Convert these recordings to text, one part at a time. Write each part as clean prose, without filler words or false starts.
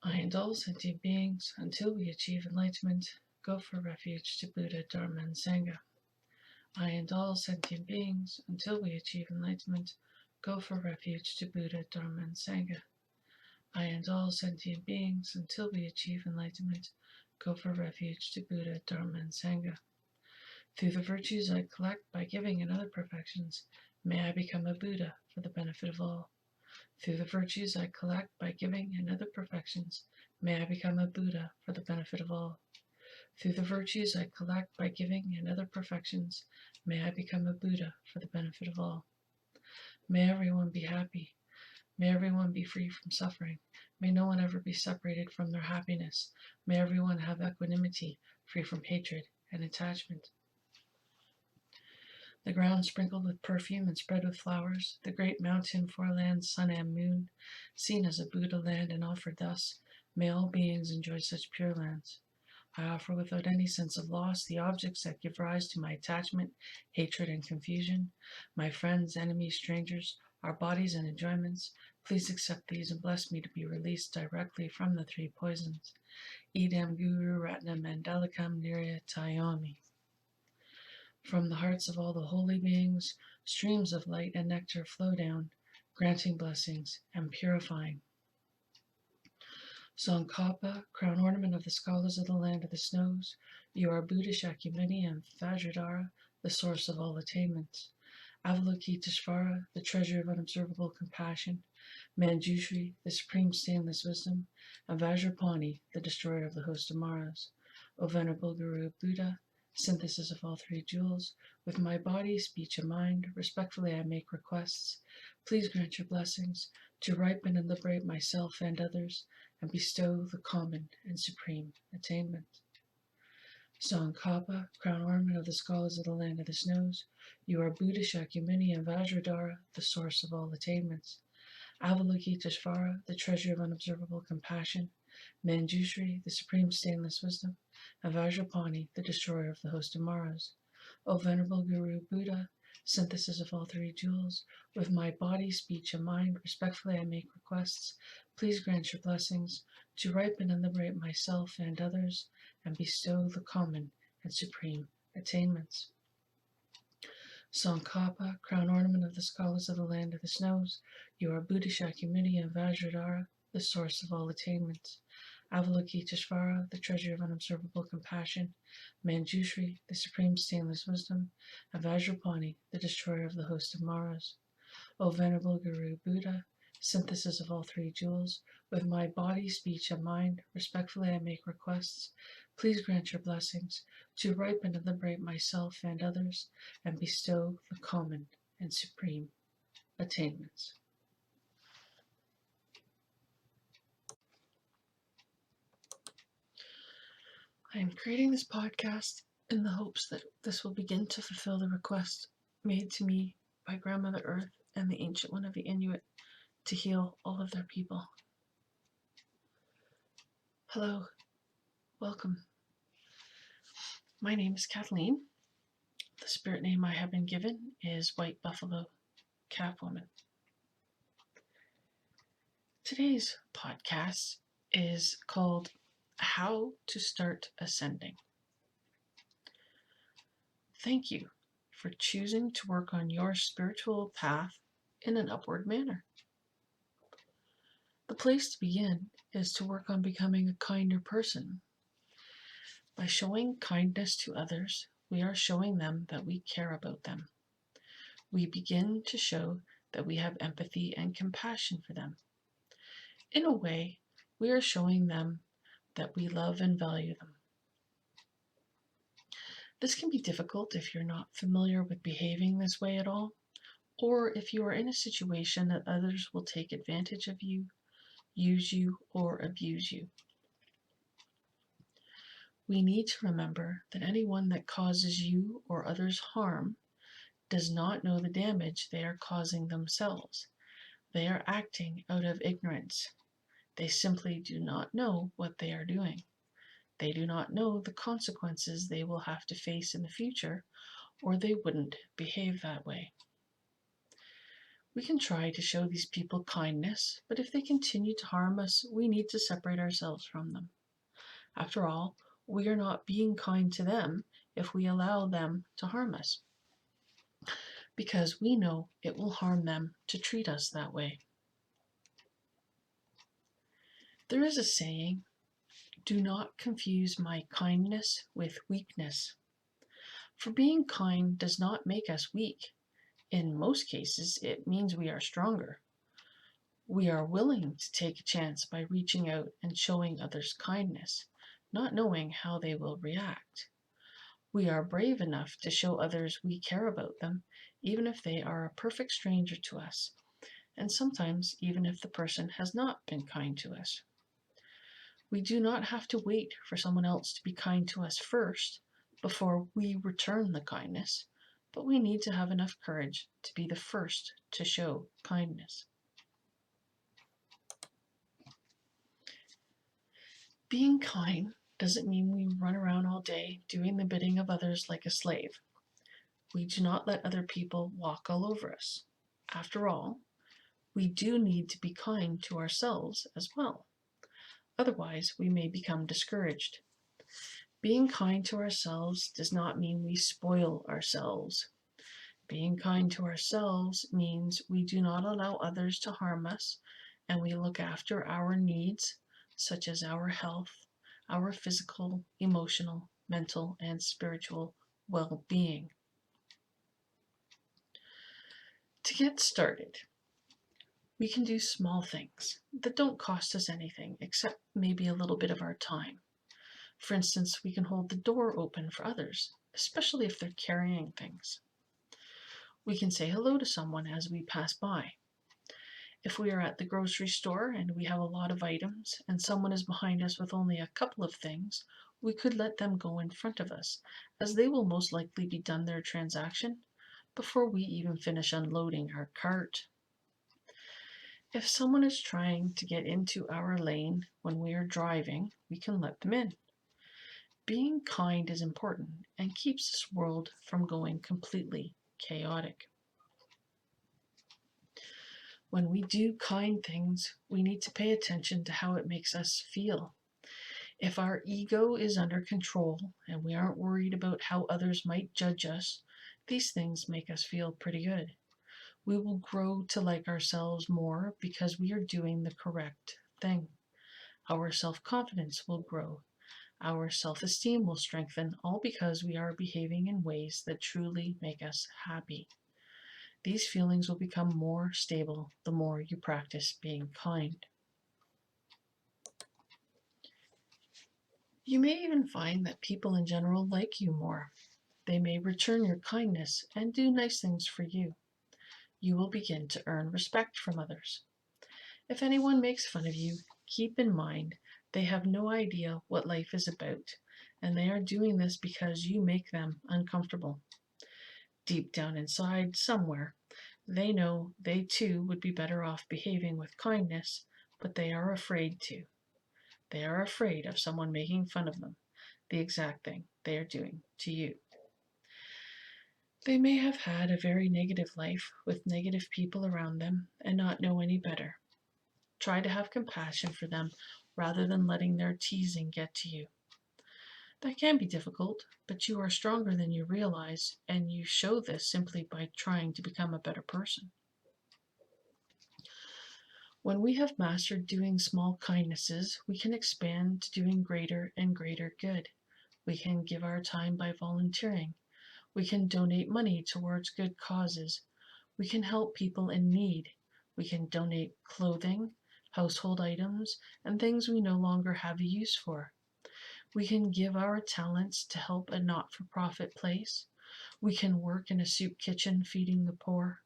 I and all sentient beings, until we achieve enlightenment, go for refuge to Buddha, Dharma, and Sangha. I and all sentient beings, until we achieve enlightenment, go for refuge to Buddha, Dharma, and Sangha. I and all sentient beings, until we achieve enlightenment, go for refuge to Buddha, Dharma, and Sangha. Through the virtues I collect by giving and other perfections, may I become a Buddha for the benefit of all. Through the virtues I collect by giving and other perfections, may I become a Buddha for the benefit of all. Through the virtues I collect by giving and other perfections, may I become a Buddha for the benefit of all. May everyone be happy. May everyone be free from suffering. May no one ever be separated from their happiness. May everyone have equanimity, free from hatred and attachment. The ground sprinkled with perfume and spread with flowers, the great mountain, four lands, sun and moon, seen as a Buddha land and offered thus, may all beings enjoy such pure lands. I offer without any sense of loss the objects that give rise to my attachment, hatred, and confusion, my friends, enemies, strangers, our bodies and enjoyments. Please accept these and bless me to be released directly from the three poisons. Idam Guru Ratnam Mandalikam Niryatayami. From the hearts of all the holy beings, streams of light and nectar flow down, granting blessings and purifying. Tsongkhapa, crown ornament of the scholars of the land of the snows, you are Buddha Shakyamuni and Vajradhara, the source of all attainments. Avalokiteshvara, the treasure of unobservable compassion, Manjushri, the supreme stainless wisdom, and Vajrapani, the destroyer of the host of Maras. O Venerable Guru Buddha, synthesis of all three jewels, with my body, speech, and mind, respectfully I make requests. Please grant your blessings to ripen and liberate myself and others, and bestow the common and supreme attainment. Tsongkhapa, crown ornament of the scholars of the land of the snows, you are Buddha Shakyamuni and Vajradhara, the source of all attainments. Avalokiteshvara, the treasure of unobservable compassion, Manjushri, the supreme stainless wisdom, and Vajrapani, the destroyer of the host of Maras. O Venerable Guru Buddha, synthesis of all three jewels, with my body, speech, and mind, respectfully I make requests. Please grant your blessings to ripen and liberate myself and others, and bestow the common and supreme attainments. Tsongkhapa, crown ornament of the scholars of the land of the snows, you are Buddha Shakyamuni and Vajradhara, the source of all attainments. Avalokiteshvara, the treasure of unobservable compassion, Manjushri, the supreme stainless wisdom, and Vajrapani, the destroyer of the host of Maras. O Venerable Guru Buddha, synthesis of all three jewels, with my body, speech, and mind, respectfully I make requests. Please grant your blessings to ripen and liberate myself and others, and bestow the common and supreme attainments. I am creating this podcast in the hopes that this will begin to fulfill the request made to me by Grandmother Earth and the Ancient One of the Inuit to heal all of their people. Hello, welcome. My name is Kathleen. The spirit name I have been given is White Buffalo Capwoman. Today's podcast is called How to Start Ascending. Thank you for choosing to work on your spiritual path in an upward manner. The place to begin is to work on becoming a kinder person. By showing kindness to others, we are showing them that we care about them. We begin to show that we have empathy and compassion for them. In a way, we are showing them that we love and value them. This can be difficult if you're not familiar with behaving this way at all, or if you are in a situation that others will take advantage of you, use you, or abuse you. We need to remember that anyone that causes you or others harm does not know the damage they are causing themselves. They are acting out of ignorance. They simply do not know what they are doing. They do not know the consequences they will have to face in the future, or they wouldn't behave that way. We can try to show these people kindness, but if they continue to harm us, we need to separate ourselves from them. After all, we are not being kind to them if we allow them to harm us, because we know it will harm them to treat us that way. There is a saying, do not confuse my kindness with weakness. For being kind does not make us weak. In most cases, it means we are stronger. We are willing to take a chance by reaching out and showing others kindness, not knowing how they will react. We are brave enough to show others we care about them, even if they are a perfect stranger to us, and sometimes even if the person has not been kind to us. We do not have to wait for someone else to be kind to us first before we return the kindness, but we need to have enough courage to be the first to show kindness. Being kind doesn't mean we run around all day doing the bidding of others like a slave. We do not let other people walk all over us. After all, we do need to be kind to ourselves as well. Otherwise, we may become discouraged. Being kind to ourselves does not mean we spoil ourselves. Being kind to ourselves means we do not allow others to harm us, and we look after our needs, such as our health, our physical, emotional, mental, and spiritual well-being. To get started, we can do small things that don't cost us anything except maybe a little bit of our time. For instance, we can hold the door open for others, especially if they're carrying things. We can say hello to someone as we pass by. If we are at the grocery store and we have a lot of items and someone is behind us with only a couple of things, we could let them go in front of us, as they will most likely be done their transaction before we even finish unloading our cart. If someone is trying to get into our lane when we are driving, we can let them in. Being kind is important and keeps this world from going completely chaotic. When we do kind things, we need to pay attention to how it makes us feel. If our ego is under control and we aren't worried about how others might judge us, these things make us feel pretty good. We will grow to like ourselves more because we are doing the correct thing. Our self-confidence will grow. Our self-esteem will strengthen, all because we are behaving in ways that truly make us happy. These feelings will become more stable the more you practice being kind. You may even find that people in general like you more. They may return your kindness and do nice things for you. You will begin to earn respect from others. If anyone makes fun of you, keep in mind they have no idea what life is about, and they are doing this because you make them uncomfortable. Deep down inside, somewhere, they know they too would be better off behaving with kindness, but they are afraid to. They are afraid of someone making fun of them, the exact thing they are doing to you. They may have had a very negative life with negative people around them and not know any better. Try to have compassion for them rather than letting their teasing get to you. That can be difficult, but you are stronger than you realize, and you show this simply by trying to become a better person. When we have mastered doing small kindnesses, we can expand to doing greater and greater good. We can give our time by volunteering. We can donate money towards good causes. We can help people in need. We can donate clothing, household items, and things we no longer have a use for. We can give our talents to help a not-for-profit place. We can work in a soup kitchen feeding the poor.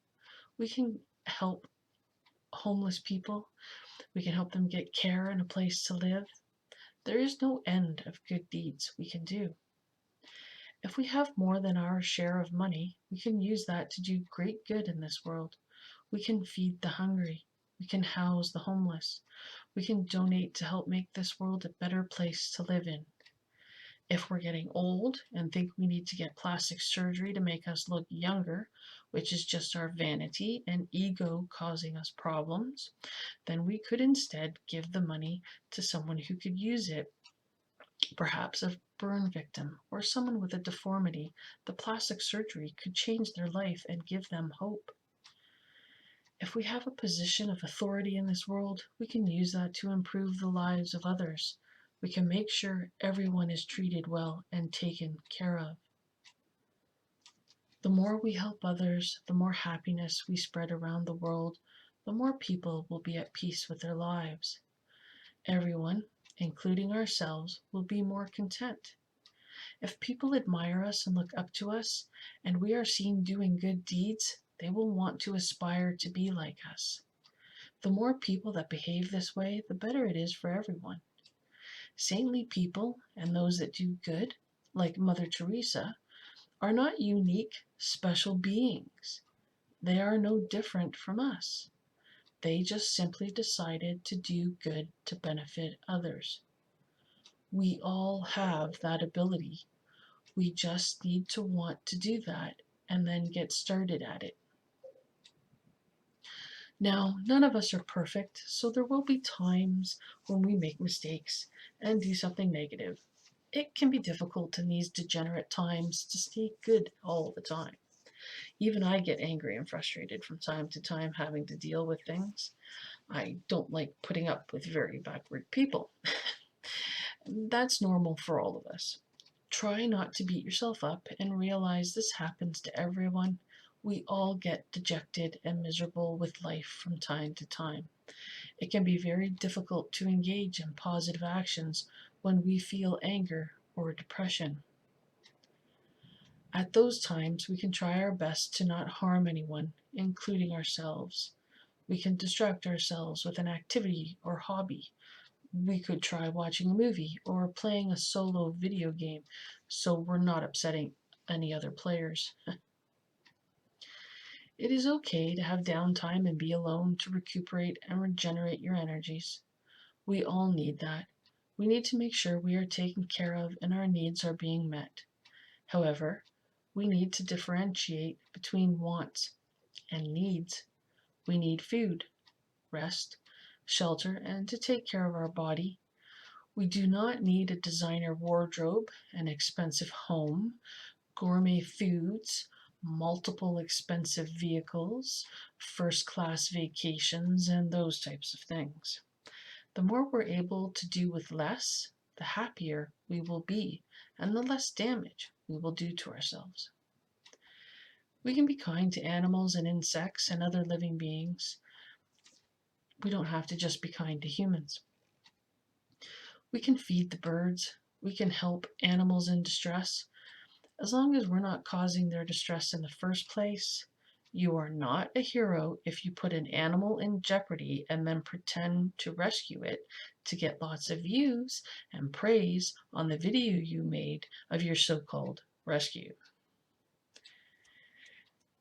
We can help homeless people. We can help them get care and a place to live. There is no end of good deeds we can do. If we have more than our share of money, we can use that to do great good in this world. We can feed the hungry. We can house the homeless. We can donate to help make this world a better place to live in. If we're getting old and think we need to get plastic surgery to make us look younger, which is just our vanity and ego causing us problems, then we could instead give the money to someone who could use it, perhaps a burn victim or someone with a deformity. The plastic surgery could change their life and give them hope. If we have a position of authority in this world, we can use that to improve the lives of others. We can make sure everyone is treated well and taken care of. The more we help others, the more happiness we spread around the world, the more people will be at peace with their lives. Everyone, including ourselves, will be more content. If people admire us and look up to us, and we are seen doing good deeds, they will want to aspire to be like us. The more people that behave this way, the better it is for everyone. Saintly people and those that do good, like Mother Teresa, are not unique, special beings. They are no different from us. They just simply decided to do good to benefit others. We all have that ability. We just need to want to do that and then get started at it. Now, none of us are perfect, so there will be times when we make mistakes and do something negative. It can be difficult in these degenerate times to stay good all the time. Even I get angry and frustrated from time to time having to deal with things. I don't like putting up with very backward people. That's normal for all of us. Try not to beat yourself up and realize this happens to everyone. We all get dejected and miserable with life from time to time. It can be very difficult to engage in positive actions when we feel anger or depression. At those times, we can try our best to not harm anyone, including ourselves. We can distract ourselves with an activity or hobby. We could try watching a movie or playing a solo video game so we're not upsetting any other players. It is okay to have downtime and be alone to recuperate and regenerate your energies. We all need that. We need to make sure we are taken care of and our needs are being met. However, we need to differentiate between wants and needs. We need food, rest, shelter, and to take care of our body. We do not need a designer wardrobe, an expensive home, gourmet foods, multiple expensive vehicles, first class vacations, and those types of things. The more we're able to do with less, the happier we will be, and the less damage we will do to ourselves. We can be kind to animals and insects and other living beings. We don't have to just be kind to humans. We can feed the birds. We can help animals in distress. As long as we're not causing their distress in the first place, you are not a hero if you put an animal in jeopardy and then pretend to rescue it to get lots of views and praise on the video you made of your so-called rescue.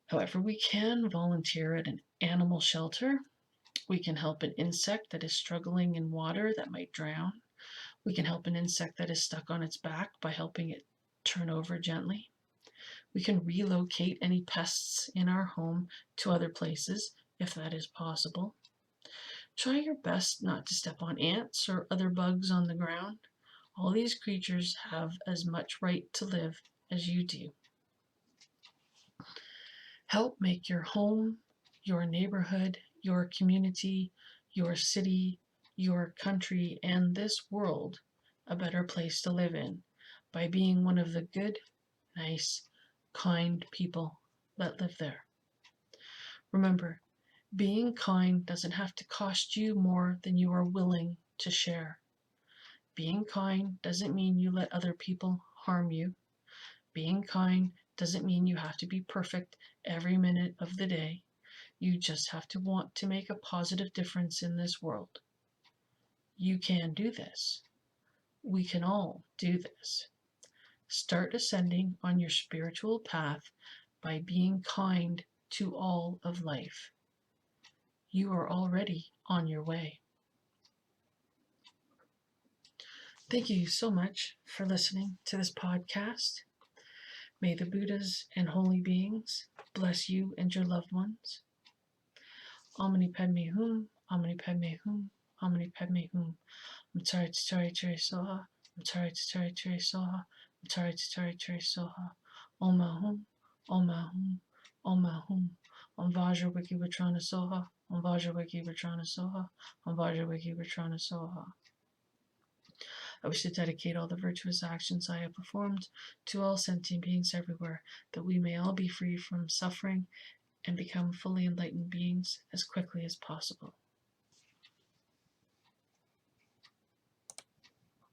However, we can volunteer at an animal shelter. We can help an insect that is struggling in water that might drown. We can help an insect that is stuck on its back by helping it turn over gently. We can relocate any pests in our home to other places if that is possible. Try your best not to step on ants or other bugs on the ground. All these creatures have as much right to live as you do. Help make your home, your neighborhood, your community, your city, your country, and this world a better place to live in by being one of the good, nice, kind people that live there. Remember, being kind doesn't have to cost you more than you are willing to share. Being kind doesn't mean you let other people harm you. Being kind doesn't mean you have to be perfect every minute of the day. You just have to want to make a positive difference in this world. You can do this. We can all do this. Start ascending on your spiritual path by being kind to all of life. You are already on your way. Thank you so much for listening to this podcast. May the Buddhas and holy beings bless you and your loved ones. Omni Padme Hum, Omni Padme Hum, Omni Padme Hum. Mutare Tatare Tere Soha, Mutare Tatare Tere Soha, Mutare Tatare Tere Soha. Oma Hum, Oma Hum, Oma Hum. Om Vajra Wiki Vitrana Soha, Om Vajra Wiki Vitrana Soha, Om Vajra Wiki Vitrana Soha. I wish to dedicate all the virtuous actions I have performed to all sentient beings everywhere, that we may all be free from suffering and become fully enlightened beings as quickly as possible.